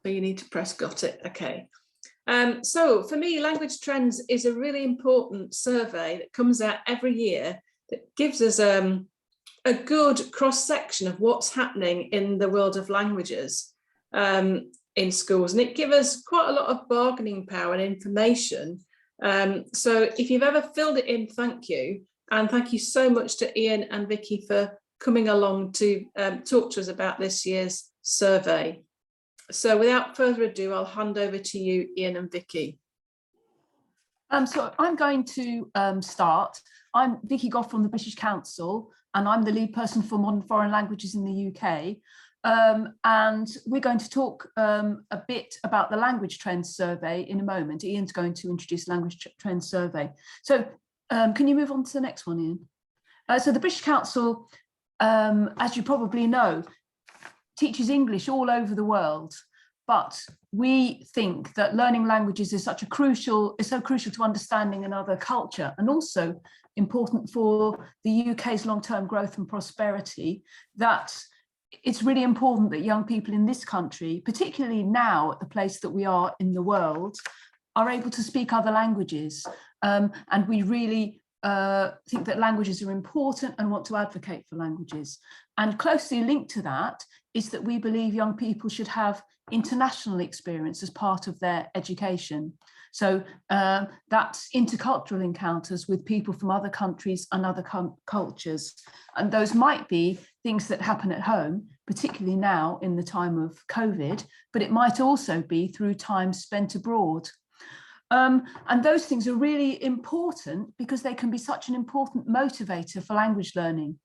but you need to press got it. Okay. So for me, Language Trends is a really important survey that comes out every year that gives us a good cross-section of what's happening in the world of languages in schools. And it gives us quite a lot of bargaining power and information. So if you've ever filled it in, thank you. And thank you so much to Ian and Vicky for coming along to talk to us about this year's survey. So without further ado, I'll hand over to you, Ian and Vicky. So I'm going to start. I'm Vicky Goff from the British Council, and I'm the lead person for modern foreign languages in the UK. And we're going to talk a bit about the Language Trends survey in a moment. Ian's going to introduce the Language Trends survey. So can you move on to the next one, Ian? So the British Council, as you probably know, teaches English all over the world, but we think that learning languages is so crucial to understanding another culture, and also important for the UK's long-term growth and prosperity, that it's really important that young people in this country, particularly now at the place that we are in the world, are able to speak other languages. And we really think that languages are important and want to advocate for languages. And closely linked to that is that we believe young people should have international experience as part of their education. So that's intercultural encounters with people from other countries and other cultures. And those might be things that happen at home, particularly now in the time of COVID, but it might also be through time spent abroad. And those things are really important because they can be such an important motivator for language learning.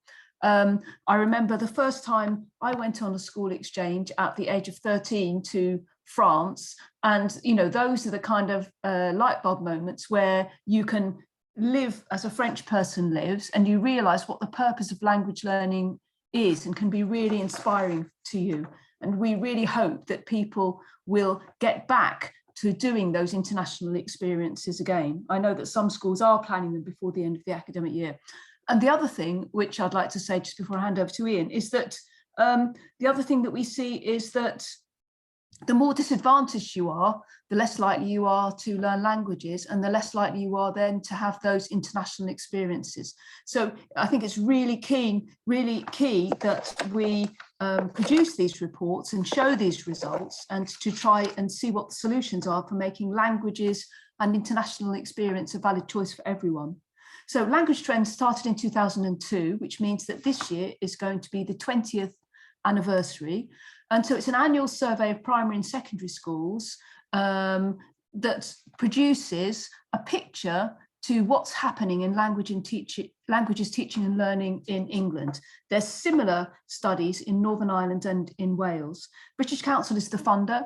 I remember the first time I went on a school exchange at the age of 13 to France, and those are the kind of light bulb moments where you can live as a French person lives, and you realize what the purpose of language learning is and can be really inspiring to you. And we really hope that people will get back to doing those international experiences again. I know that some schools are planning them before the end of the academic year. And the other thing, which I'd like to say just before I hand over to Ian, is that the other thing that we see is that the more disadvantaged you are, the less likely you are to learn languages, and the less likely you are then to have those international experiences. So I think it's really key that we produce these reports and show these results, and to try and see what the solutions are for making languages and international experience a valid choice for everyone. So Language Trends started in 2002, which means that this year is going to be the 20th anniversary. And so it's an annual survey of primary and secondary schools that produces a picture to what's happening in languages teaching and learning in England. There's similar studies in Northern Ireland and in Wales. British Council is the funder,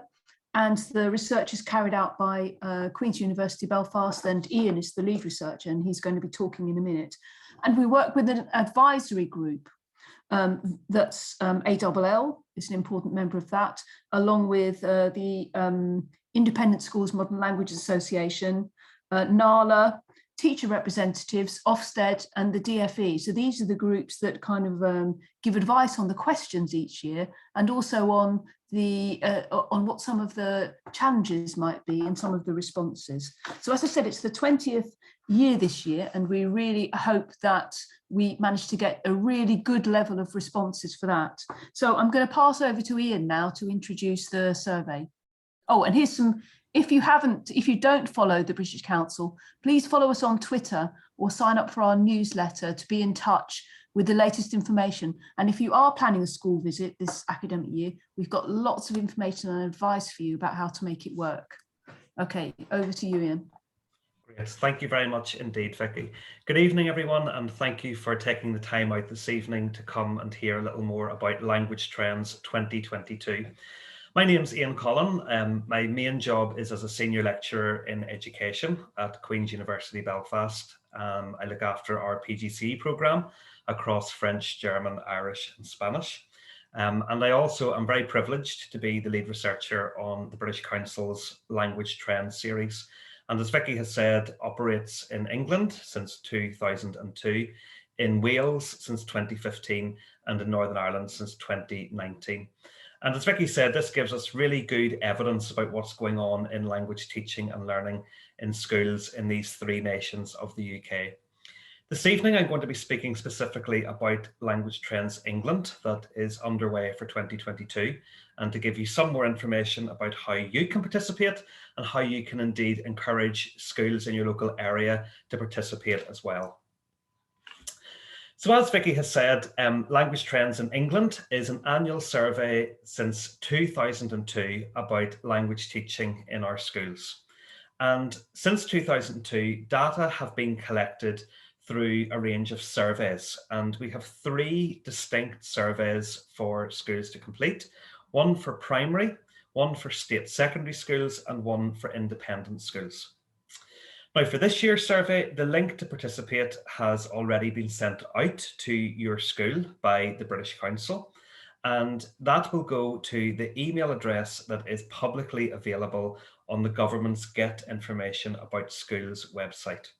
and the research is carried out by Queen's University Belfast, and Ian is the lead researcher, and he's going to be talking in a minute. And we work with an advisory group that's ALL is an important member of that, along with the Independent Schools Modern Languages Association, NALA, teacher representatives, Ofsted, and the DFE. So these are the groups that kind of give advice on the questions each year, and also on the on what some of the challenges might be and some of the responses. So as I said, it's the 20th year this year, and we really hope that we manage to get a really good level of responses for that. So I'm going to pass over to Ian now to introduce the survey. Oh, and here's some, if you don't follow the British Council, please follow us on Twitter or sign up for our newsletter to be in touch with the latest information. And if you are planning a school visit this academic year, we've got lots of information and advice for you about how to make it work. Okay, over to you, Ian. Yes, thank you very much indeed, Vicky. Good evening, everyone, and thank you for taking the time out this evening to come and hear a little more about Language Trends 2022. My name's Ian Collum. My main job is as a senior lecturer in education at Queen's University Belfast. I look after our PGCE programme across French, German, Irish and Spanish. And I also am very privileged to be the lead researcher on the British Council's Language Trends series. And as Vicky has said, operates in England since 2002 in Wales since 2015 and in Northern Ireland since 2019. And as Vicky said, this gives us really good evidence about what's going on in language teaching and learning in schools in these 3 nations of the UK. This evening, I'm going to be speaking specifically about Language Trends England that is underway for 2022, and to give you some more information about how you can participate and how you can indeed encourage schools in your local area to participate as well. So as Vicky has said, Language Trends in England is an annual survey since 2002 about language teaching in our schools. And since 2002, data have been collected through a range of surveys, and we have 3 distinct surveys for schools to complete, one for primary, one for state secondary schools, and one for independent schools. Now, for this year's survey, the link to participate has already been sent out to your school by the British Council, and that will go to the email address that is publicly available on the government's Get Information About Schools website.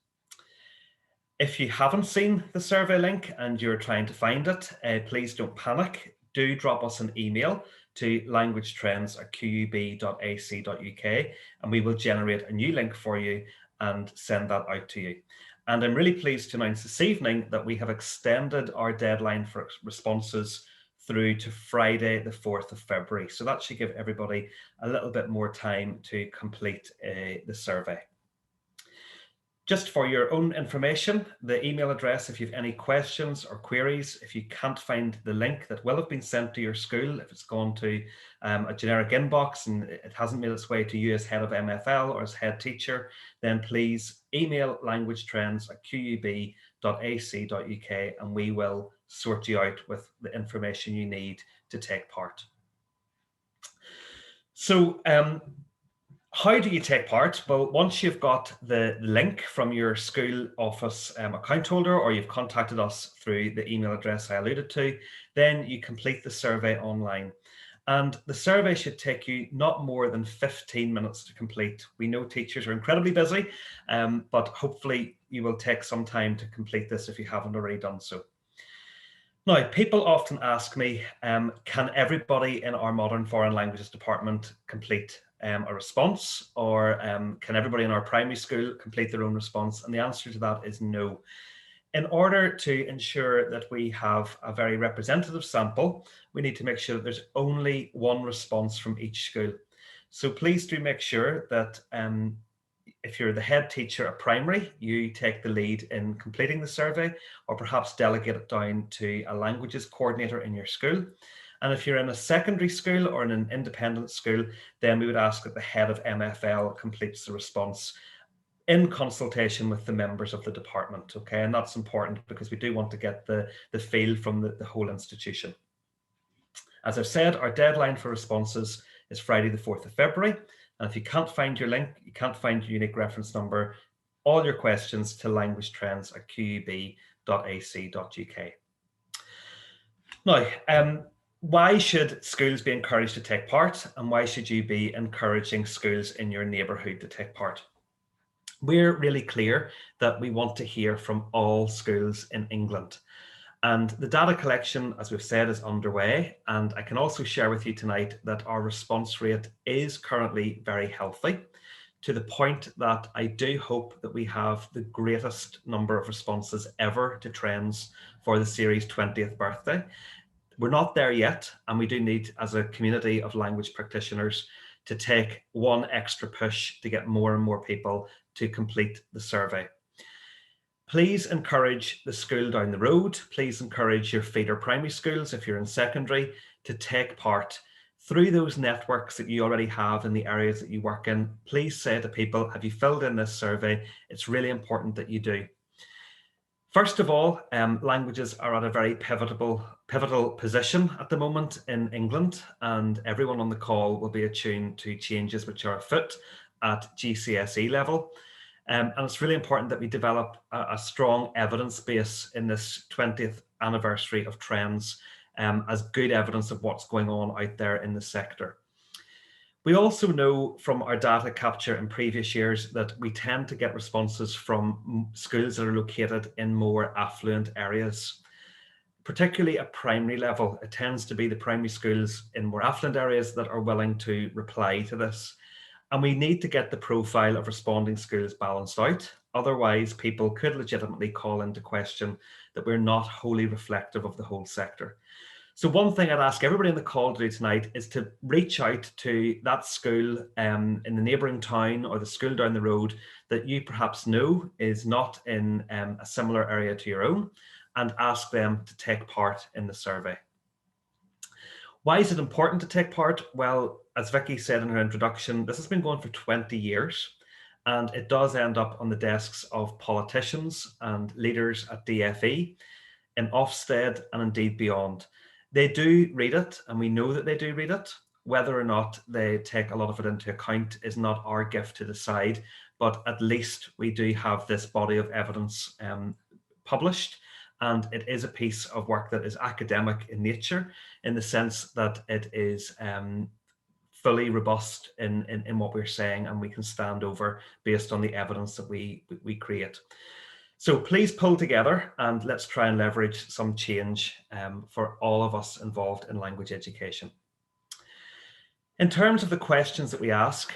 If you haven't seen the survey link and you're trying to find it, please don't panic. Do drop us an email to languagetrends@qub.ac.uk, and we will generate a new link for you and send that out to you. And I'm really pleased to announce this evening that we have extended our deadline for responses through to Friday, the 4th of February. So that should give everybody a little bit more time to complete the survey. Just for your own information, the email address, if you have any questions or queries, if you can't find the link that will have been sent to your school, if it's gone to a generic inbox and it hasn't made its way to you as head of MFL or as head teacher, then please email languagetrends@qub.ac.uk and we will sort you out with the information you need to take part. So, how do you take part? Well, once you've got the link from your school office account holder, or you've contacted us through the email address I alluded to, then you complete the survey online. And the survey should take you not more than 15 minutes to complete. We know teachers are incredibly busy, but hopefully you will take some time to complete this if you haven't already done so. Now, people often ask me, can everybody in our Modern Foreign Languages department complete a response, or can everybody in our primary school complete their own response? And the answer to that is no. In order to ensure that we have a very representative sample, we need to make sure that there's only one response from each school. So please do make sure that if you're the head teacher at primary, you take the lead in completing the survey, or perhaps delegate it down to a languages coordinator in your school. And if you're in a secondary school or in an independent school, then we would ask that the head of MFL completes the response in consultation with the members of the department. Okay, and that's important because we do want to get the feel from the whole institution. As I've said, our deadline for responses is Friday the 4th of February. And if you can't find your link, you can't find your unique reference number, all your questions to languagetrends@qub.ac.uk. Now, why should schools be encouraged to take part, and why should you be encouraging schools in your neighbourhood to take part? We're really clear that we want to hear from all schools in England. And the data collection, as we've said, is underway. And I can also share with you tonight that our response rate is currently very healthy, to the point that I do hope that we have the greatest number of responses ever to Trends for the series' 20th birthday. We're not there yet, and we do need, as a community of language practitioners, to take one extra push to get more and more people to complete the survey. Please encourage the school down the road. Please encourage your feeder primary schools, if you're in secondary, to take part through those networks that you already have in the areas that you work in. Please say to people, have you filled in this survey? It's really important that you do. First of all, languages are at a very pivotal position at the moment in England, and everyone on the call will be attuned to changes which are afoot at GCSE level. And it's really important that we develop a strong evidence base in this 20th anniversary of Trends as good evidence of what's going on out there in the sector. We also know from our data capture in previous years that we tend to get responses from schools that are located in more affluent areas. Particularly at primary level, it tends to be the primary schools in more affluent areas that are willing to reply to this. And we need to get the profile of responding schools balanced out. Otherwise, people could legitimately call into question that we're not wholly reflective of the whole sector. So one thing I'd ask everybody in the call to do tonight is to reach out to that school in the neighbouring town or the school down the road that you perhaps know is not in a similar area to your own, and ask them to take part in the survey. Why is it important to take part? Well, as Vicky said in her introduction, this has been going for 20 years, and it does end up on the desks of politicians and leaders at DFE, in Ofsted, and indeed beyond. They do read it, and we know that they do read it. Whether or not they take a lot of it into account is not our gift to decide, but at least we do have this body of evidence published, and it is a piece of work that is academic in nature, in the sense that it is fully robust in what we're saying, and we can stand over based on the evidence that we create. So please pull together and let's try and leverage some change for all of us involved in language education. In terms of the questions that we ask,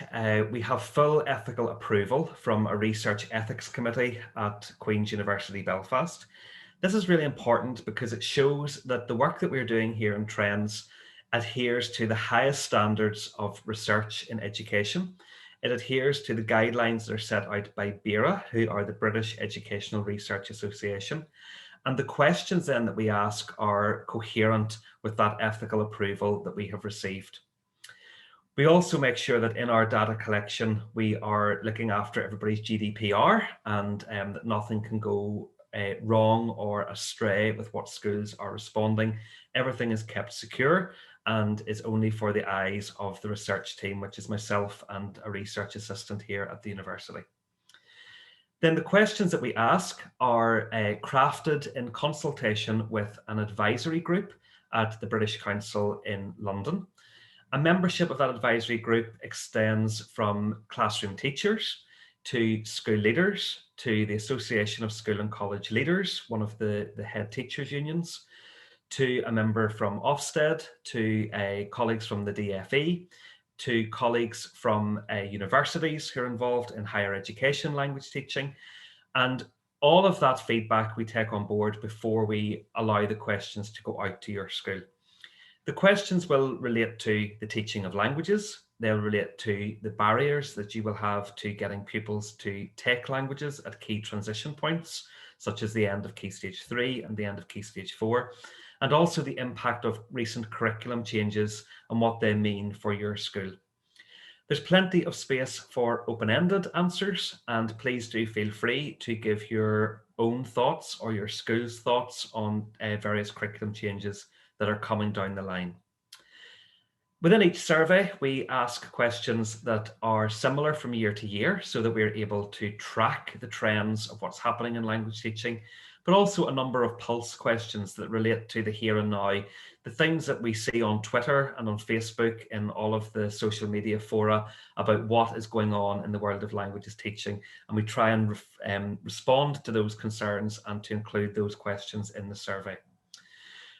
we have full ethical approval from a research ethics committee at Queen's University Belfast. This is really important because it shows that the work that we're doing here in Trends adheres to the highest standards of research in education. It adheres to the guidelines that are set out by BERA, who are the British Educational Research Association. And the questions then that we ask are coherent with that ethical approval that we have received. We also make sure that in our data collection, we are looking after everybody's GDPR, and that nothing can go wrong or astray with what schools are responding. Everything is kept secure and is only for the eyes of the research team, which is myself and a research assistant here at the university. Then the questions that we ask are crafted in consultation with an advisory group at the British Council in London. A membership of that advisory group extends from classroom teachers to school leaders, to the Association of School and College Leaders, one of the head teachers unions, to a member from Ofsted, to colleagues from the DFE, to colleagues from universities who are involved in higher education language teaching. And all of that feedback we take on board before we allow the questions to go out to your school. The questions will relate to the teaching of languages. They'll relate to the barriers that you will have to getting pupils to take languages at key transition points, such as the end of Key Stage 3 and the end of Key Stage 4, and also the impact of recent curriculum changes and what they mean for your school. There's plenty of space for open-ended answers, and please do feel free to give your own thoughts or your school's thoughts on various curriculum changes that are coming down the line. Within each survey, we ask questions that are similar from year to year so that we're able to track the trends of what's happening in language teaching, but also a number of pulse questions that relate to the here and now, the things that we see on Twitter and on Facebook in all of the social media fora about what is going on in the world of languages teaching. And we try and respond to those concerns and to include those questions in the survey.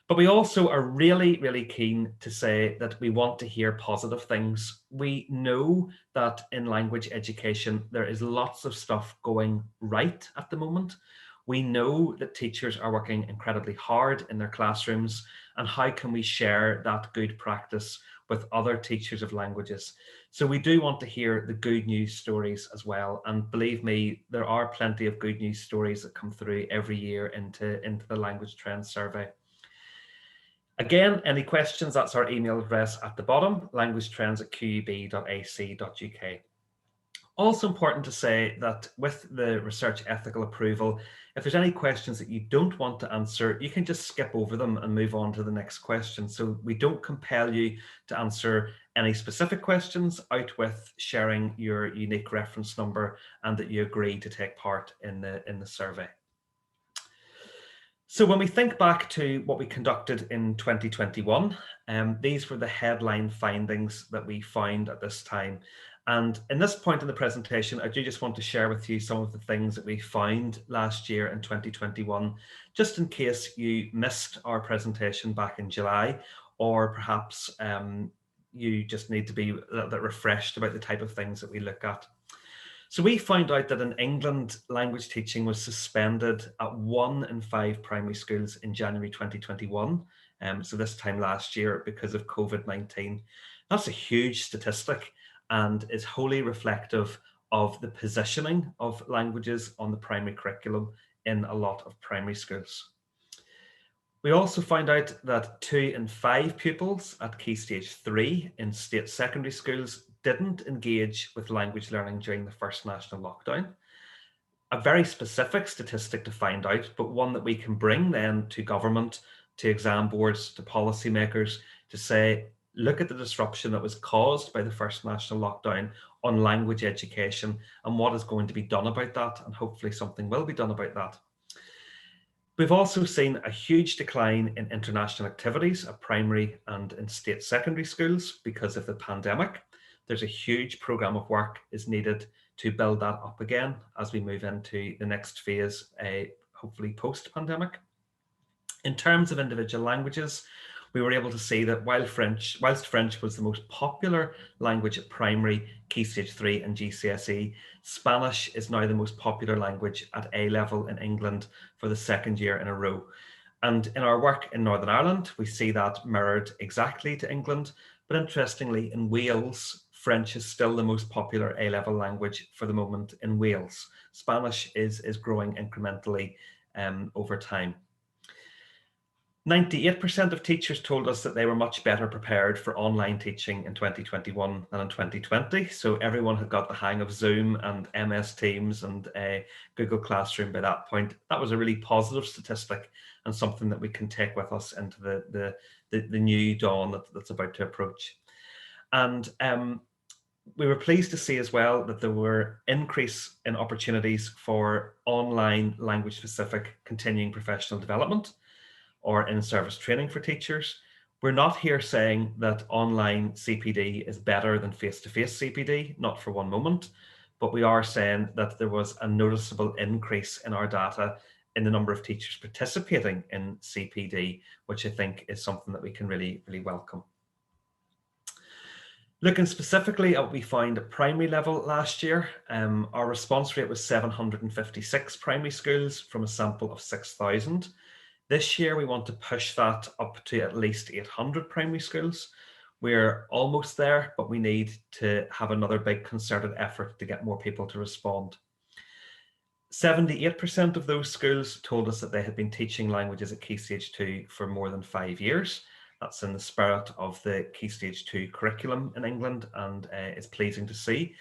But we also are really, really keen to say that we want to hear positive things. We know that in language education, there is lots of stuff going right at the moment. We know that teachers are working incredibly hard in their classrooms, and how can we share that good practice with other teachers of languages? So we do want to hear the good news stories as well. And believe me, there are plenty of good news stories that come through every year into the Language Trends survey. Again, any questions, that's our email address at the bottom, languagetrends@qub.ac.uk. Also important to say that with the research ethical approval, if there's any questions that you don't want to answer, you can just skip over them and move on to the next question. So we don't compel you to answer any specific questions, out with sharing your unique reference number and that you agree to take part in the survey. So when we think back to what we conducted in 2021, these were the headline findings that we found at this time. And in this point in the presentation, I do just want to share with you some of the things that we found last year in 2021, just in case you missed our presentation back in July, or perhaps you just need to be a little bit refreshed about the type of things that we look at. So we found out that in England, language teaching was suspended at 1 in 5 primary schools in January 2021. So this time last year because of COVID-19. That's a huge statistic and is wholly reflective of the positioning of languages on the primary curriculum in a lot of primary schools. We also found out that 2 in 5 pupils at Key Stage 3 in state secondary schools didn't engage with language learning during the first national lockdown. A very specific statistic to find out, but one that we can bring then to government, to exam boards, to policymakers to say, look at the disruption that was caused by the first national lockdown on language education and what is going to be done about that, and hopefully something will be done about that. We've also seen a huge decline in international activities at primary and in state secondary schools because of the pandemic. There's a huge programme of work is needed to build that up again as we move into the next phase, hopefully post-pandemic. In terms of individual languages, we were able to see that whilst French was the most popular language at primary, Key Stage 3 and GCSE, Spanish is now the most popular language at A level in England for the second year in a row. And in our work in Northern Ireland, we see that mirrored exactly to England. But interestingly, in Wales, French is still the most popular A-level language for the moment in Wales. Spanish is growing incrementally over time. 98% of teachers told us that they were much better prepared for online teaching in 2021 than in 2020. So everyone had got the hang of Zoom and MS Teams and Google Classroom by that point. That was a really positive statistic and something that we can take with us into the new dawn that's about to approach. And we were pleased to see as well that there were increase in opportunities for online language-specific continuing professional development or in-service training for teachers. We're not here saying that online CPD is better than face-to-face CPD, not for one moment, but we are saying that there was a noticeable increase in our data in the number of teachers participating in CPD, which I think is something that we can really, really welcome. Looking specifically at what we found at primary level last year, our response rate was 756 primary schools from a sample of 6,000. This year, we want to push that up to at least 800 primary schools. We're almost there, but we need to have another big concerted effort to get more people to respond. 78% of those schools told us that they had been teaching languages at Key Stage 2 for more than 5 years. That's in the spirit of the Key Stage 2 curriculum in England, and it's pleasing to see.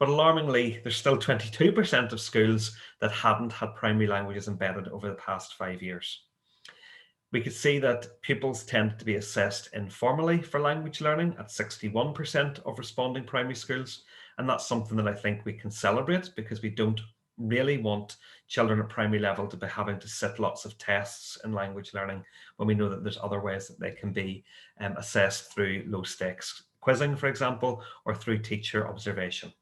But alarmingly, there's still 22% of schools that hadn't had primary languages embedded over the past 5 years. We could see that pupils tended to be assessed informally for language learning at 61% of responding primary schools. And that's something that I think we can celebrate, because we don't really want children at primary level to be having to sit lots of tests in language learning when we know that there's other ways that they can be assessed through low stakes quizzing, for example, or through teacher observation.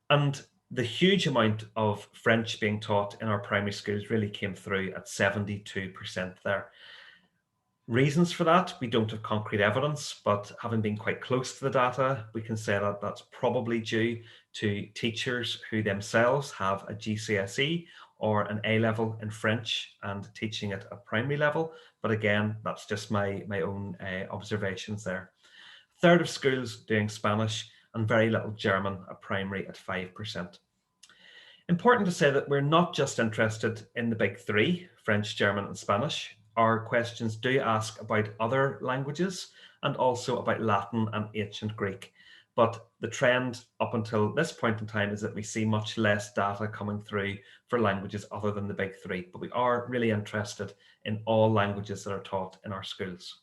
And the huge amount of French being taught in our primary schools really came through at 72% there. Reasons for that, we don't have concrete evidence, but having been quite close to the data, we can say that that's probably due to teachers who themselves have a GCSE or an A-level in French and teaching it at primary level. But again, that's just my own observations there. A third of schools doing Spanish and very little German at primary at 5%. Important to say that we're not just interested in the big three, French, German and Spanish. Our questions do ask about other languages and also about Latin and ancient Greek. But the trend up until this point in time is that we see much less data coming through for languages other than the big three. But we are really interested in all languages that are taught in our schools.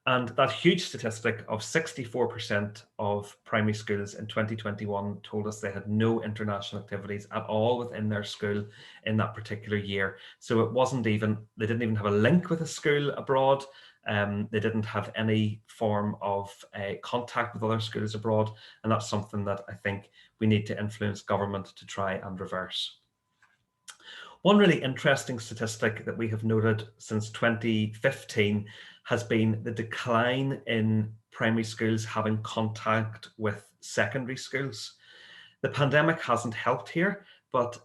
And that huge statistic of 64% of primary schools in 2021 told us they had no international activities at all within their school in that particular year. So it wasn't even, they didn't even have a link with a school abroad. They didn't have any form of contact with other schools abroad. And that's something that I think we need to influence government to try and reverse. One really interesting statistic that we have noted since 2015 has been the decline in primary schools having contact with secondary schools. The pandemic hasn't helped here, but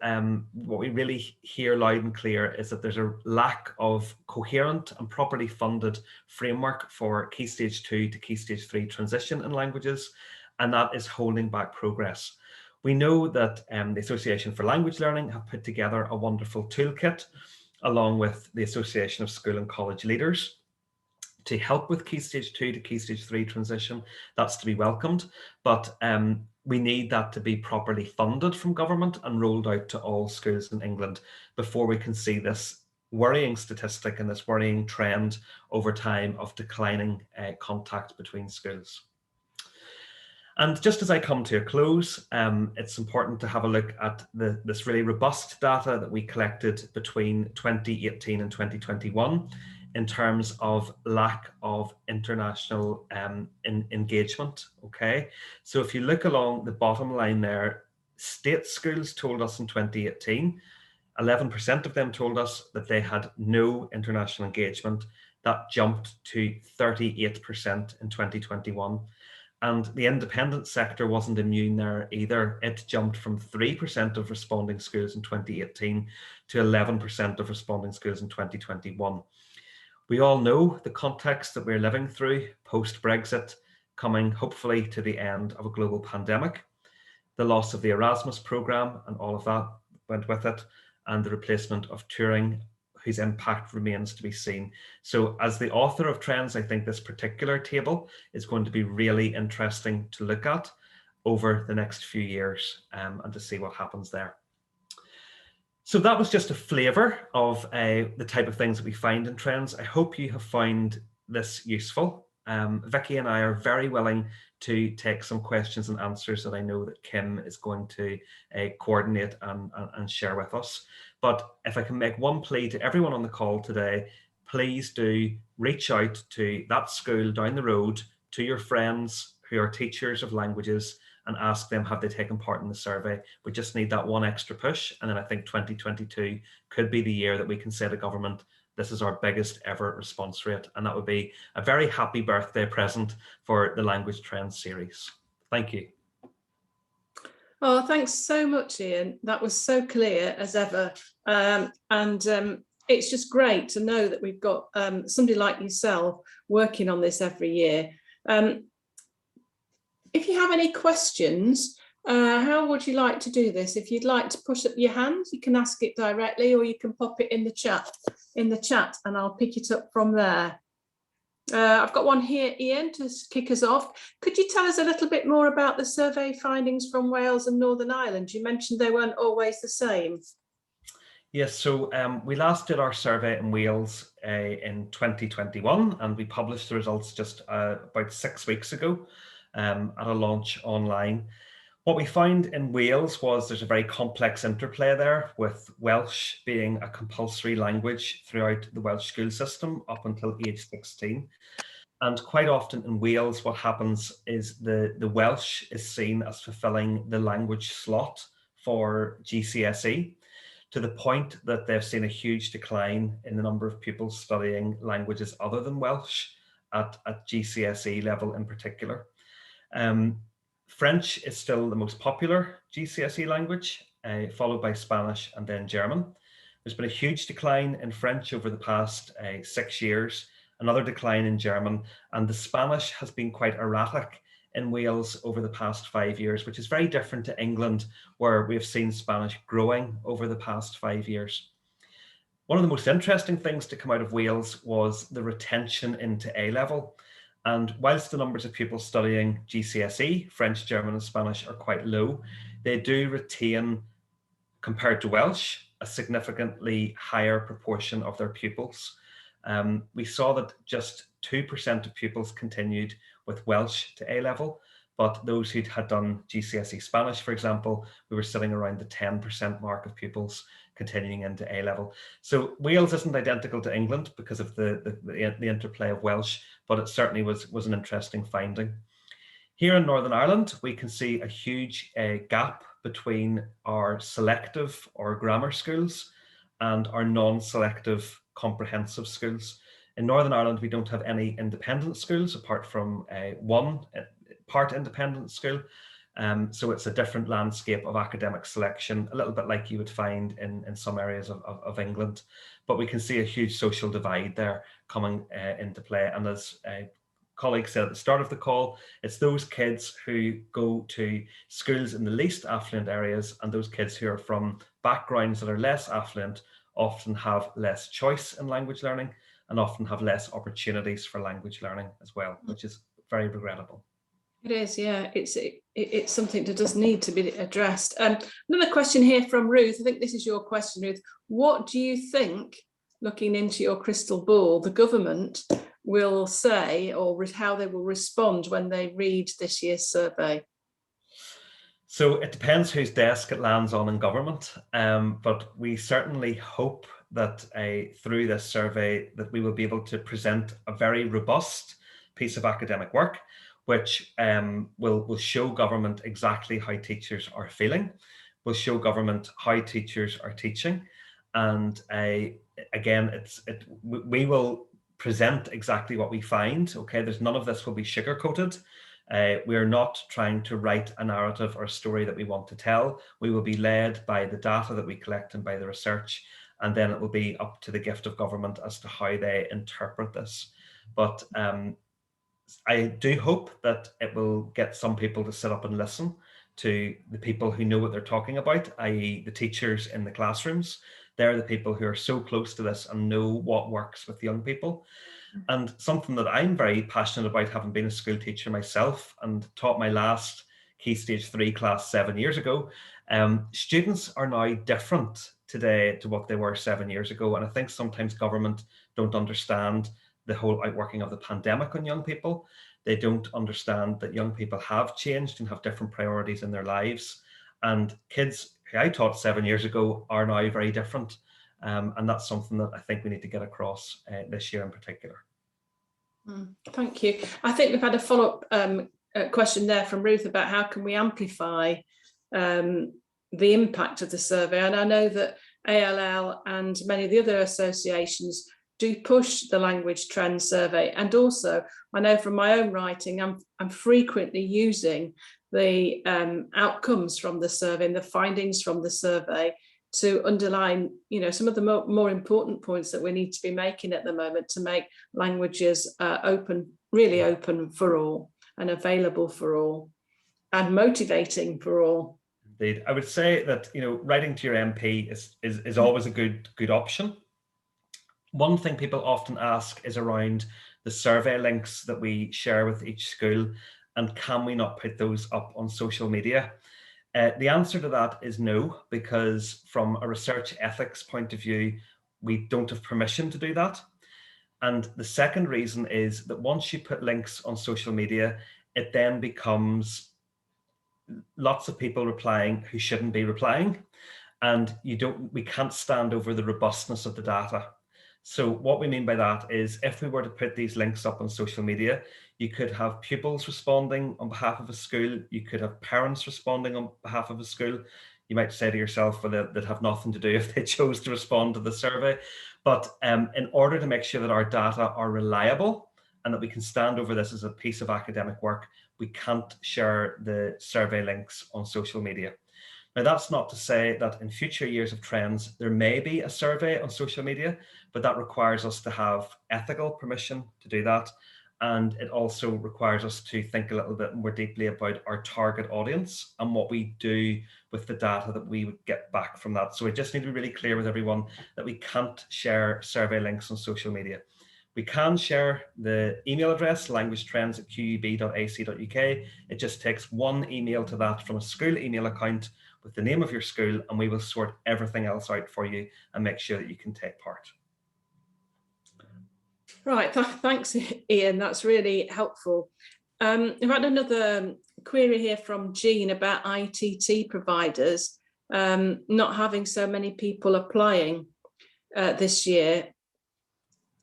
what we really hear loud and clear is that there's a lack of coherent and properly funded framework for Key Stage 2 to Key Stage 3 transition in languages, and that is holding back progress. We know that the Association for Language Learning have put together a wonderful toolkit along with the Association of School and College Leaders to help with Key Stage 2 to Key Stage 3 transition. That's to be welcomed, but we need that to be properly funded from government and rolled out to all schools in England before we can see this worrying statistic and this worrying trend over time of declining contact between schools. And just as I come to a close, it's important to have a look at this really robust data that we collected between 2018 and 2021 in terms of lack of international engagement, okay? So if you look along the bottom line there, state schools told us in 2018, 11% of them told us that they had no international engagement. That jumped to 38% in 2021. And the independent sector wasn't immune there either. It jumped from 3% of responding schools in 2018 to 11% of responding schools in 2021. We all know the context that we're living through post-Brexit, coming hopefully to the end of a global pandemic. The loss of the Erasmus programme and all of that went with it, and the replacement of Turing, whose impact remains to be seen. So as the author of Trends, I think this particular table is going to be really interesting to look at over the next few years and to see what happens there. So that was just a flavour of the type of things that we find in Trends. I hope you have found this useful. Vicky and I are very willing to take some questions and answers that I know that Kim is going to coordinate and share with us. But if I can make one plea to everyone on the call today, please do reach out to that school down the road, to your friends who are teachers of languages, and ask them, have they taken part in the survey? We just need that one extra push. And then I think 2022 could be the year that we can say to government, this is our biggest ever response rate. And that would be a very happy birthday present for the Language Trends series. Thank you. Oh, thanks so much, Ian. That was so clear as ever. It's just great to know that we've got somebody like yourself working on this every year. If you have any questions, how would you like to do this? If you'd like to push up your hand, you can ask it directly, or you can pop it in the chat, and I'll pick it up from there. I've got one here, Ian, to kick us off. Could you tell us a little bit more about the survey findings from Wales and Northern Ireland? You mentioned they weren't always the same. Yes, so we last did our survey in Wales in 2021, and we published the results just about 6 weeks ago at a launch online. What we found in Wales was there's a very complex interplay there, with Welsh being a compulsory language throughout the Welsh school system up until age 16. And quite often in Wales, what happens is the Welsh is seen as fulfilling the language slot for GCSE, to the point that they've seen a huge decline in the number of pupils studying languages other than Welsh at GCSE level in particular. French is still the most popular GCSE language, followed by Spanish and then German. There's been a huge decline in French over the past 6 years, another decline in German, and the Spanish has been quite erratic in Wales over the past 5 years, which is very different to England, where we've seen Spanish growing over the past 5 years. One of the most interesting things to come out of Wales was the retention into A-level. And whilst the numbers of people studying GCSE, French, German and Spanish, are quite low, they do retain, compared to Welsh, a significantly higher proportion of their pupils. we saw that just 2% of pupils continued with Welsh to A-level, but those who had done GCSE Spanish, for example, we were sitting around the 10% mark of pupils continuing into A-level. So Wales isn't identical to England because of the interplay of Welsh, but it certainly was an interesting finding. Here in Northern Ireland, we can see a huge gap between our selective or grammar schools and our non-selective comprehensive schools. In Northern Ireland, we don't have any independent schools apart from one part independent school. So it's a different landscape of academic selection, a little bit like you would find in some areas of England. But we can see a huge social divide there coming into play. And as colleague said at the start of the call, it's those kids who go to schools in the least affluent areas, and those kids who are from backgrounds that are less affluent often have less choice in language learning and often have less opportunities for language learning as well, which is very regrettable. It is, yeah. It's something that does need to be addressed. Another question here from Ruth. I think this is your question, Ruth. What do you think, looking into your crystal ball, the government will say, or how they will respond when they read this year's survey? So it depends whose desk it lands on in government, but we certainly hope that through this survey that we will be able to present a very robust piece of academic work, which will show government exactly how teachers are feeling, will show government how teachers are teaching, and again, we will present exactly what we find. Okay, there's none of this will be sugar-coated. We are not trying to write a narrative or a story that we want to tell. We will be led by the data that we collect and by the research, and then it will be up to the gift of government as to how they interpret this. But I do hope that it will get some people to sit up and listen to the people who know what they're talking about, i.e. the teachers in the classrooms. They're the people who are so close to this and know what works with young people. And something that I'm very passionate about, having been a school teacher myself and taught my last Key Stage 3 class 7 years ago, students are now different today to what they were 7 years ago. And I think sometimes government don't understand the whole outworking of the pandemic on young people. They don't understand that young people have changed and have different priorities in their lives. And kids who I taught 7 years ago are now very different. And that's something that I think we need to get across this year in particular. Thank you. I think we've had a follow-up question there from Ruth about how can we amplify the impact of the survey. And I know that ALL and many of the other associations do push the language trend survey. And also, I know from my own writing, I'm frequently using the outcomes from the survey and the findings from the survey to underline, some of the more important points that we need to be making at the moment to make languages really open for all and available for all and motivating for all. Indeed, I would say that writing to your MP is always a good option. One thing people often ask is around the survey links that we share with each school, and can we not put those up on social media? The answer to that is no, because from a research ethics point of view, we don't have permission to do that. And the second reason is that once you put links on social media, it then becomes lots of people replying who shouldn't be replying. And we can't stand over the robustness of the data. So what we mean by that is if we were to put these links up on social media, you could have pupils responding on behalf of a school. You could have parents responding on behalf of a school. You might say to yourself, well, that have nothing to do if they chose to respond to the survey. But in order to make sure that our data are reliable and that we can stand over this as a piece of academic work, we can't share the survey links on social media. Now, that's not to say that in future years of trends, there may be a survey on social media, but that requires us to have ethical permission to do that. And it also requires us to think a little bit more deeply about our target audience and what we do with the data that we would get back from that. So we just need to be really clear with everyone that we can't share survey links on social media. We can share the email address, languagetrends@qub.ac.uk. It just takes one email to that from a school email account with the name of your school, and we will sort everything else out for you and make sure that you can take part. Right, thanks, Ian. That's really helpful. I've had another query here from Jean about ITT providers not having so many people applying this year.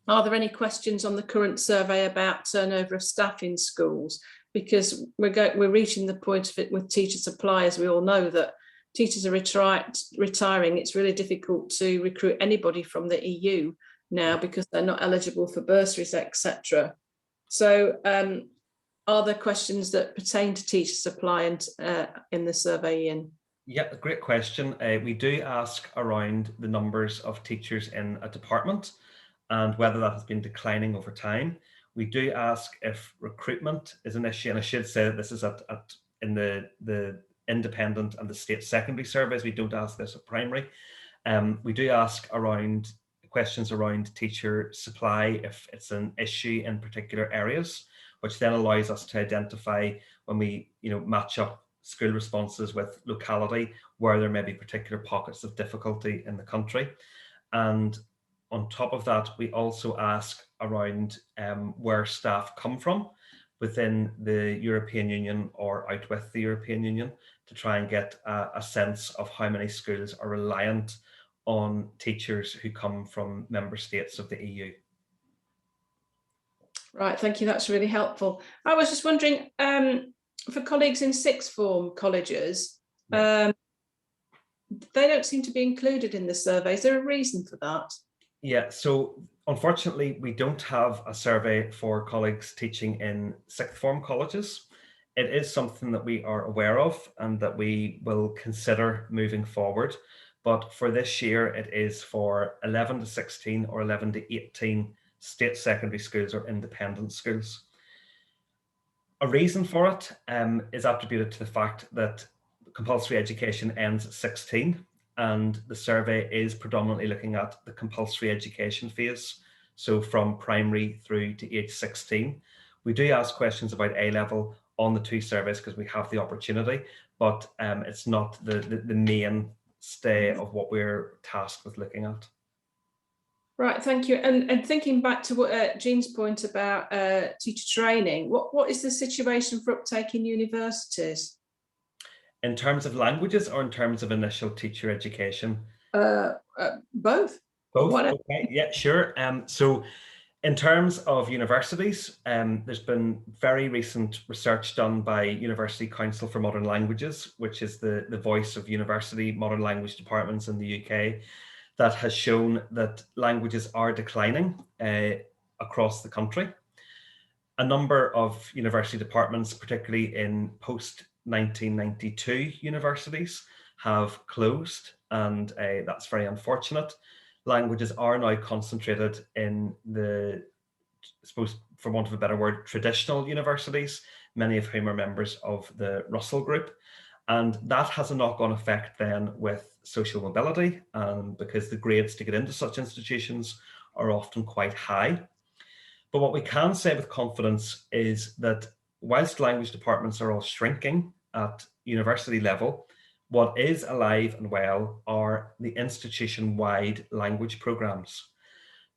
Are there any questions on the current survey about turnover of staff in schools? Because we're reaching the point of it with teacher supply, as we all know, that teachers are retiring. It's really difficult to recruit anybody from the EU now because they're not eligible for bursaries, etc. So are there questions that pertain to teacher supply and in the survey, Ian? Yeah, great question. We do ask around the numbers of teachers in a department and whether that has been declining over time. We do ask if recruitment is an issue, and I should say that this is in the independent and the state secondary surveys. We don't ask this at primary. We do ask around questions around teacher supply if it's an issue in particular areas, which then allows us to identify when we match up school responses with locality where there may be particular pockets of difficulty in the country. And on top of that, we also ask around where staff come from within the European Union or out with the European Union to try and get a sense of how many schools are reliant on teachers who come from member states of the EU. Right, thank you. That's really helpful. I was just wondering, for colleagues in sixth form colleges, they don't seem to be included in the survey. Is there a reason for that? Yeah, so unfortunately, we don't have a survey for colleagues teaching in sixth form colleges. It is something that we are aware of and that we will consider moving forward. But for this year, it is for 11 to 16 or 11 to 18 state secondary schools or independent schools. A reason for it is attributed to the fact that compulsory education ends at 16, and the survey is predominantly looking at the compulsory education phase, so from primary through to age 16. We do ask questions about A-level on the two surveys because we have the opportunity, but it's not the mainstay of what we're tasked with looking at. Right, thank you. And thinking back to what Jean's point about teacher training, what is the situation for uptake in universities? In terms of languages or in terms of initial teacher education? Both. Both, okay, yeah, sure. So in terms of universities, there's been very recent research done by University Council for Modern Languages, which is the voice of university modern language departments in the UK, that has shown that languages are declining across the country. A number of university departments, particularly in post-1992 universities, have closed, and that's very unfortunate. Languages are now concentrated in the, I suppose, for want of a better word, traditional universities, many of whom are members of the Russell Group. And that has a knock-on effect then with social mobility, because the grades to get into such institutions are often quite high. But what we can say with confidence is that whilst language departments are all shrinking at university level, what is alive and well are the institution-wide language programs.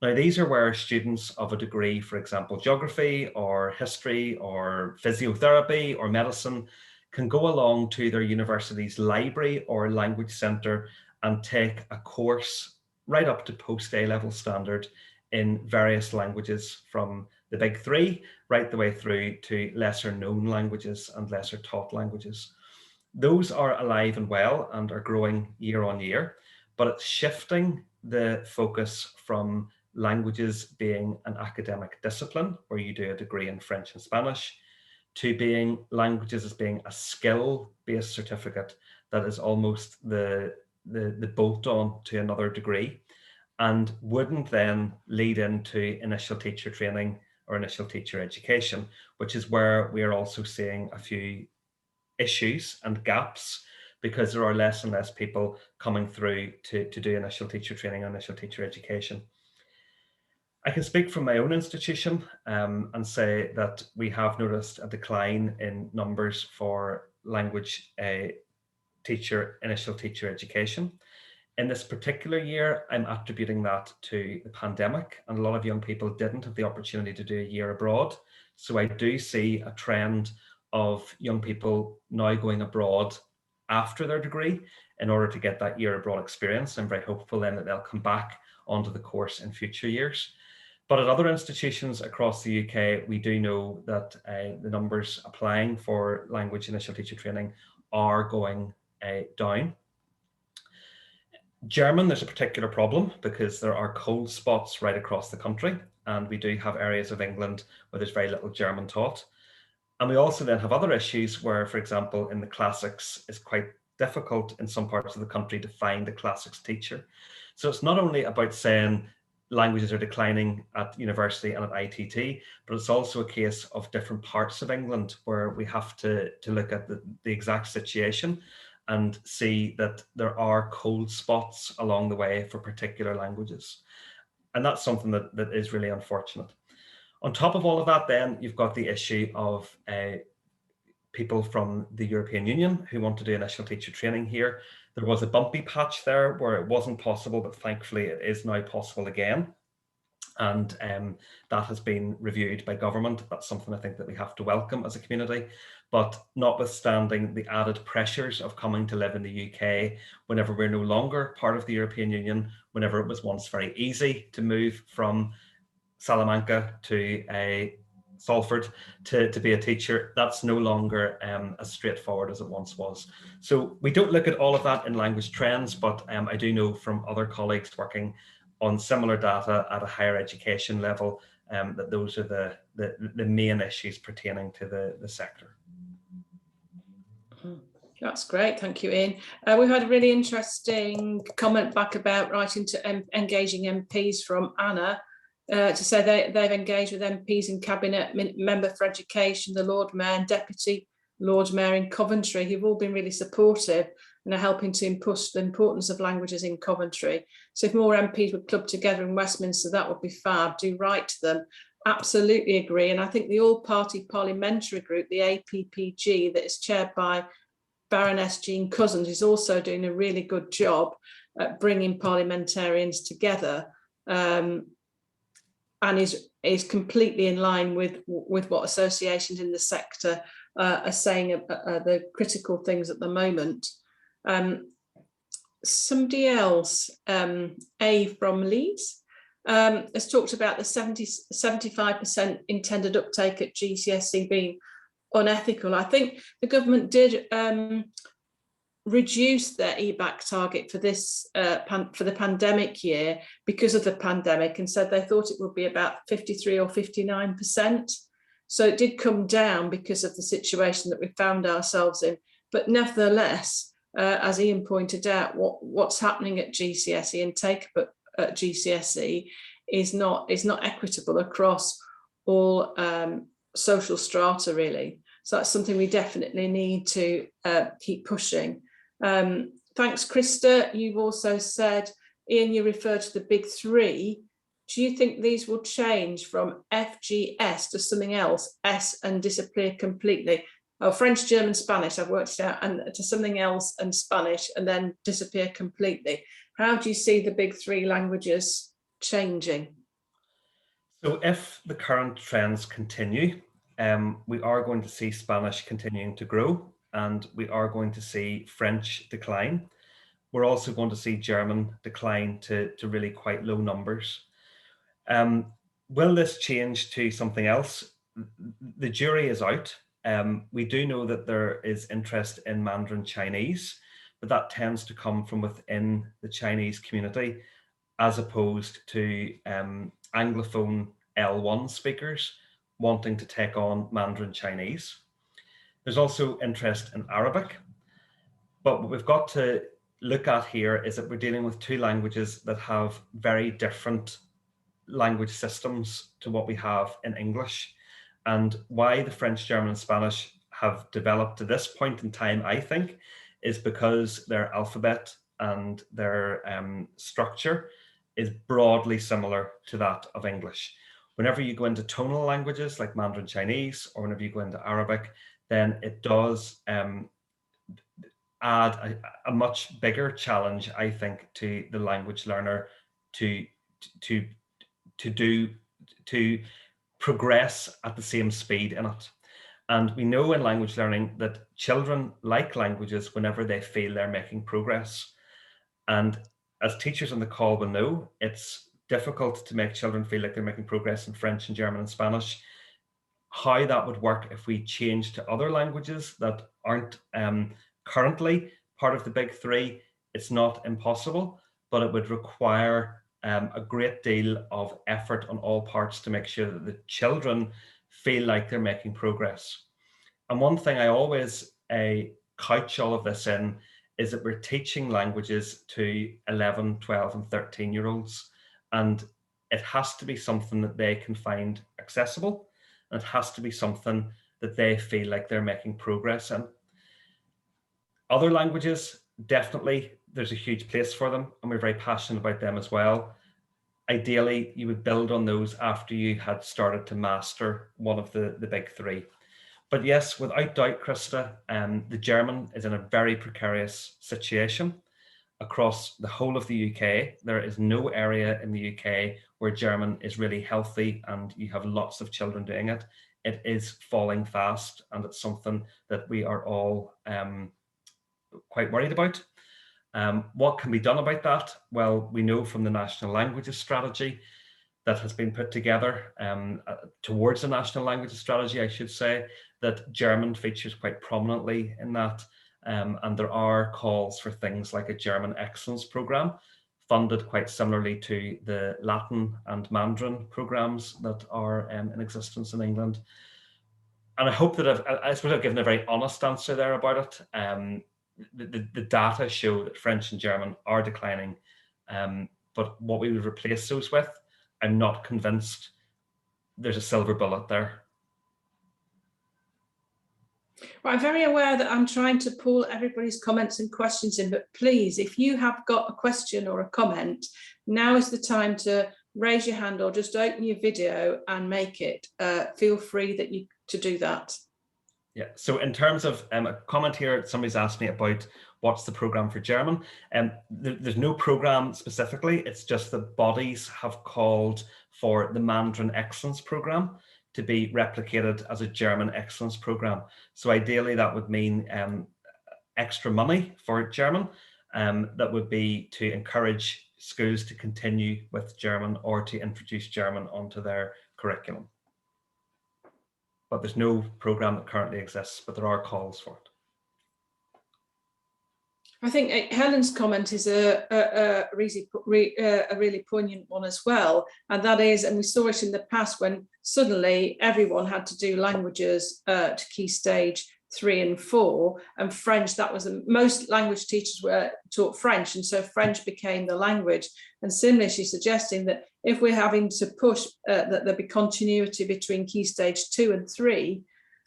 Now, these are where students of a degree, for example, geography or history or physiotherapy or medicine, can go along to their university's library or language centre and take a course right up to post-A-level standard in various languages, from the big three right the way through to lesser known languages and lesser taught languages. Those are alive and well and are growing year on year, but it's shifting the focus from languages being an academic discipline where you do a degree in French and Spanish to being languages as being a skill-based certificate that is almost the bolt-on to another degree, and wouldn't then lead into initial teacher training or initial teacher education, which is where we are also seeing a few issues and gaps, because there are less and less people coming through to do initial teacher training or initial teacher education. I can speak from my own institution and say that we have noticed a decline in numbers for language initial teacher education. In this particular year, I'm attributing that to the pandemic, and a lot of young people didn't have the opportunity to do a year abroad. So I do see a trend of young people now going abroad after their degree in order to get that year abroad experience. I'm very hopeful then that they'll come back onto the course in future years. But at other institutions across the UK, we do know that the numbers applying for language initial teacher training are going down. German, there's a particular problem because there are cold spots right across the country, and we do have areas of England where there's very little German taught. And we also then have other issues where, for example, in the classics, it's quite difficult in some parts of the country to find a classics teacher. So it's not only about saying languages are declining at university and at ITT, but it's also a case of different parts of England where we have to look at the exact situation and see that there are cold spots along the way for particular languages. And that's something that is really unfortunate. On top of all of that, then you've got the issue of people from the European Union who want to do initial teacher training here. There was a bumpy patch there where it wasn't possible, but thankfully it is now possible again. And that has been reviewed by government. That's something I think that we have to welcome as a community. But notwithstanding the added pressures of coming to live in the UK, whenever we're no longer part of the European Union, whenever it was once very easy to move from Salamanca to Salford to be a teacher, that's no longer as straightforward as it once was. So we don't look at all of that in language trends, but I do know from other colleagues working on similar data at a higher education level that those are the main issues pertaining to the sector. That's great, thank you, Ian. We've had a really interesting comment back about writing to engaging MPs from Anna to say they've engaged with MPs and Cabinet Member for Education, the Lord Mayor and Deputy Lord Mayor in Coventry, who've all been really supportive and are helping to push the importance of languages in Coventry. So if more MPs would club together in Westminster, that would be fab. Do write to them. Absolutely agree. And I think the all-party parliamentary group, the APPG, that is chaired by Baroness Jean Cousins, is also doing a really good job at bringing parliamentarians together, and is completely in line with what associations in the sector are saying about the critical things at the moment. Somebody else, A from Leeds, has talked about the 75% intended uptake at GCSE being unethical. I think the government did reduce their EBAC target for this for the pandemic year because of the pandemic, and said they thought it would be about 53 or 59%. So it did come down because of the situation that we found ourselves in. But nevertheless, as Ian pointed out, what's happening at GCSE and take up at GCSE is not equitable across all social strata, really. So that's something we definitely need to keep pushing. Thanks, Krista. You've also said, Ian, you referred to the big three. Do you think these will change from FGS to something else, S, and disappear completely? Oh, French, German, Spanish, I've worked it out, and to something else and Spanish, and then disappear completely. How do you see the big three languages changing? So if the current trends continue, we are going to see Spanish continuing to grow, and we are going to see French decline. We're also going to see German decline to really quite low numbers. Will this change to something else? The jury is out. We do know that there is interest in Mandarin Chinese, but that tends to come from within the Chinese community, as opposed to Anglophone L1 speakers wanting to take on Mandarin Chinese. There's also interest in Arabic, but what we've got to look at here is that we're dealing with two languages that have very different language systems to what we have in English. And why the French, German, and Spanish have developed to this point in time, I think, is because their alphabet and their structure is broadly similar to that of English. Whenever you go into tonal languages like Mandarin Chinese, or whenever you go into Arabic, then it does add a much bigger challenge, I think, to the language learner to to to progress at the same speed in it. And we know in language learning that children like languages whenever they feel they're making progress. And as teachers on the call will know, it's difficult to make children feel like they're making progress in French and German and Spanish. How that would work if we change to other languages that aren't currently part of the big three, it's not impossible, but it would require a great deal of effort on all parts to make sure that the children feel like they're making progress. And one thing I always couch all of this in is that we're teaching languages to 11, 12 and 13-year-olds. And it has to be something that they can find accessible. And it has to be something that they feel like they're making progress in. Other languages, definitely, there's a huge place for them, and we're very passionate about them as well. Ideally, you would build on those after you had started to master one of the big three. But yes, without doubt, Krista, the German is in a very precarious situation across the whole of the UK. There is no area in the UK where German is really healthy and you have lots of children doing it. It is falling fast, and it's something that we are all quite worried about. What can be done about that? Well, we know from the National Languages Strategy that has been put together towards the National Languages Strategy, I should say, that German features quite prominently in that. And there are calls for things like a German excellence programme, funded quite similarly to the Latin and Mandarin programmes that are in existence in England. And I hope that I suppose I've given a very honest answer there about it. The data show that French and German are declining, but what we would replace those with, I'm not convinced there's a silver bullet there. Well, I'm very aware that I'm trying to pull everybody's comments and questions in, but please, if you have got a question or a comment, now is the time to raise your hand or just open your video and make it. Feel free to do that. Yeah, so in terms of a comment here, somebody's asked me about what's the programme for German. There's no programme specifically, it's just that bodies have called for the Mandarin Excellence Programme to be replicated as a German Excellence Programme. So ideally that would mean extra money for German. That would be to encourage schools to continue with German or to introduce German onto their curriculum. But there's no programme that currently exists, but there are calls for it. I think Helen's comment is a really poignant one as well. And that is, and we saw it in the past when suddenly everyone had to do languages to Key Stage 3 and 4, and French, that was most language teachers were taught French, and so French became the language. And similarly, she's suggesting that if we're having to push that there be continuity between Key Stage 2 and 3,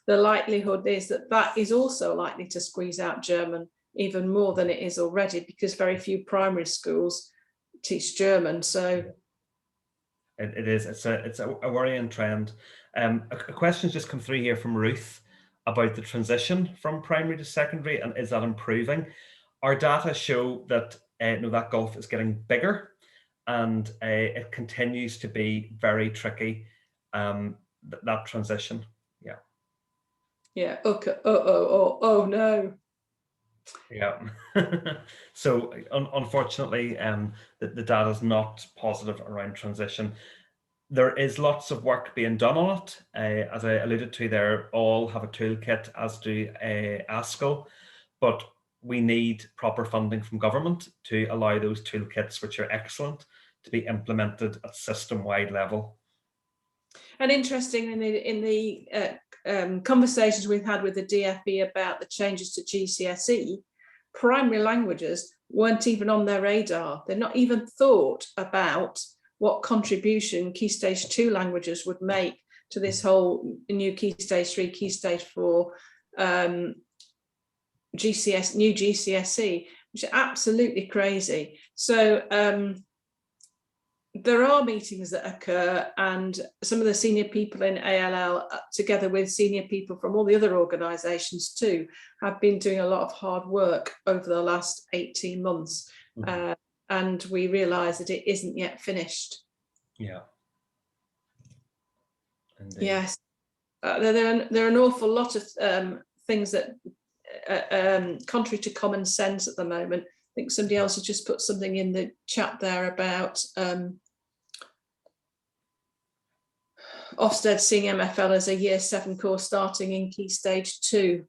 the likelihood is that that is also likely to squeeze out German even more than it is already, because very few primary schools teach German. So it is, it's a worrying trend. A question's just come through here from Ruth about the transition from primary to secondary, and is that improving? Our data show that that gulf is getting bigger, and it continues to be very tricky, that transition. Yeah. Okay. Oh no. Yeah. So unfortunately, the data is not positive around transition. There is lots of work being done on it. As I alluded to there, all have a toolkit, as do ASCO, but we need proper funding from government to allow those toolkits, which are excellent, to be implemented at system-wide level. And interesting, in the conversations we've had with the DFE about the changes to GCSE, primary languages weren't even on their radar. They're not even thought about what contribution Key Stage 2 languages would make to this whole new Key Stage 3, Key Stage 4 new GCSE, which is absolutely crazy. So there are meetings that occur, and some of the senior people in ALL, together with senior people from all the other organisations too, have been doing a lot of hard work over the last 18 months. And we realise that it isn't yet finished. Yeah. Indeed. Yes. There are an awful lot of things that contrary to common sense at the moment. I think somebody else has just put something in the chat there about Ofsted seeing MFL as a year 7 course starting in Key Stage 2.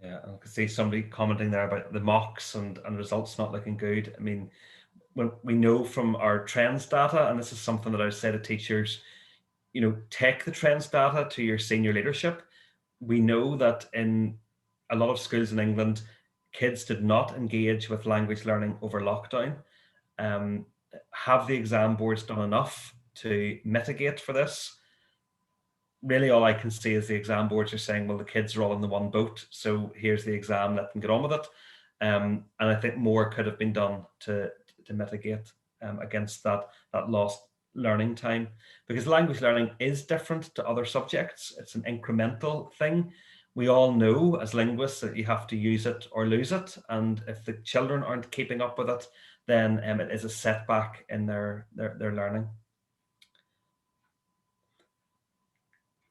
Yeah, I can see somebody commenting there about the mocks and results not looking good. I mean, when we know from our trends data, and this is something that I say to teachers, you know, take the trends data to your senior leadership. We know that in a lot of schools in England, kids did not engage with language learning over lockdown. Have the exam boards done enough to mitigate for this? Really, all I can see is the exam boards are saying, well, the kids are all in the one boat, so here's the exam, let them get on with it. And I think more could have been done to mitigate against that lost learning time, because language learning is different to other subjects. It's an incremental thing. We all know as linguists that you have to use it or lose it, and if the children aren't keeping up with it, then it is a setback in their learning.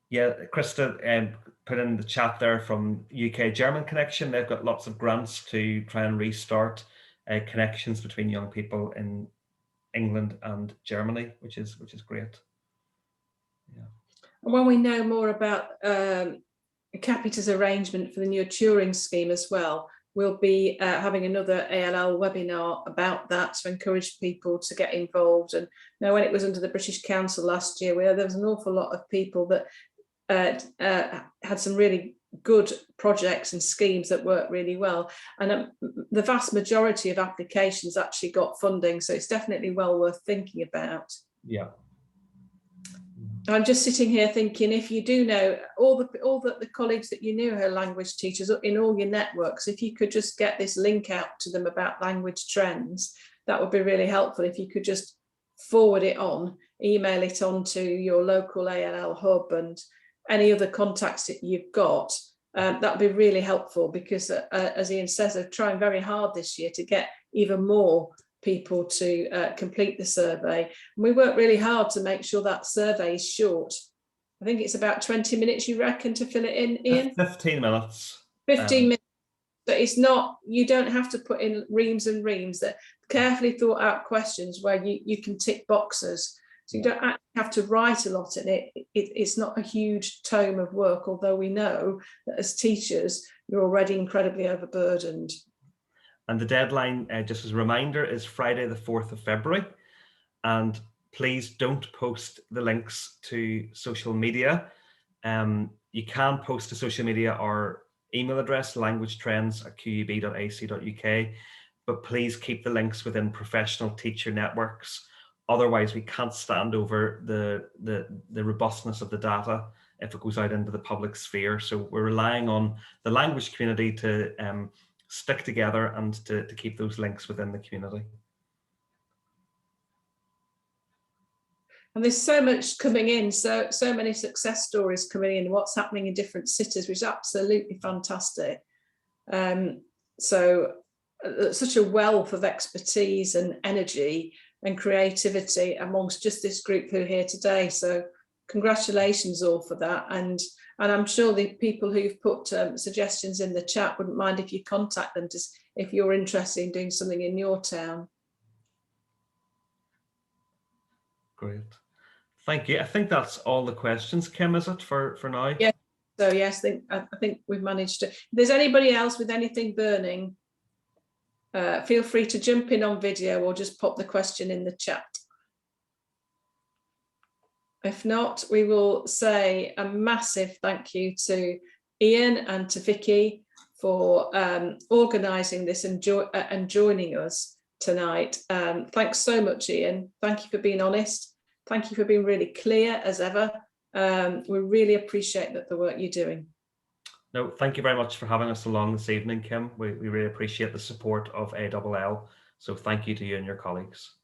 Yeah, Krista put in the chat there from UK German Connection. They've got lots of grants to try and restart connections between young people in England and Germany, which is great. Yeah. And when we know more about Capita's arrangement for the new Turing scheme as well, we'll be having another ALL webinar about that to encourage people to get involved. And now, when it was under the British Council last year, where there was an awful lot of people that had some really good projects and schemes that worked really well, and the vast majority of applications actually got funding, so it's definitely well worth thinking about. Yeah. I'm just sitting here thinking, if you do know all the colleagues that you knew who are language teachers in all your networks, if you could just get this link out to them about language trends, that would be really helpful. If you could just forward it on, email it on to your local ALL hub and any other contacts that you've got, that would be really helpful, because as Ian says, they're trying very hard this year to get even more people to complete the survey. And we work really hard to make sure that survey is short. I think it's about 20 minutes, you reckon, to fill it in, Ian? 15 minutes. 15 minutes. But it's not, you don't have to put in reams and reams. That carefully thought out questions where you can tick boxes. So you don't actually have to write a lot in it. It's not a huge tome of work, although we know that as teachers, you're already incredibly overburdened. And the deadline, just as a reminder, is Friday the 4th of February. And please don't post the links to social media. You can post to social media our email address, languagetrends@qub.ac.uk, but please keep the links within professional teacher networks. Otherwise, we can't stand over the robustness of the data if it goes out into the public sphere. So we're relying on the language community to stick together and to keep those links within the community. And there's so much coming in, so many success stories coming in, what's happening in different cities, which is absolutely fantastic. So such a wealth of expertise and energy and creativity amongst just this group who are here today. So congratulations all for that. And I'm sure the people who've put suggestions in the chat wouldn't mind if you contact them if you're interested in doing something in your town. Great. Thank you. I think that's all the questions, Kim, is it, for now? Yeah. So yes, I think we've managed to. If there's anybody else with anything burning, feel free to jump in on video or just pop the question in the chat. If not, we will say a massive thank you to Ian and to Vicky for organising this and joining us tonight. Thanks so much, Ian. Thank you for being honest. Thank you for being really clear as ever. We really appreciate the work you're doing. No, thank you very much for having us along this evening, Kim. We really appreciate the support of ALL. So thank you to you and your colleagues.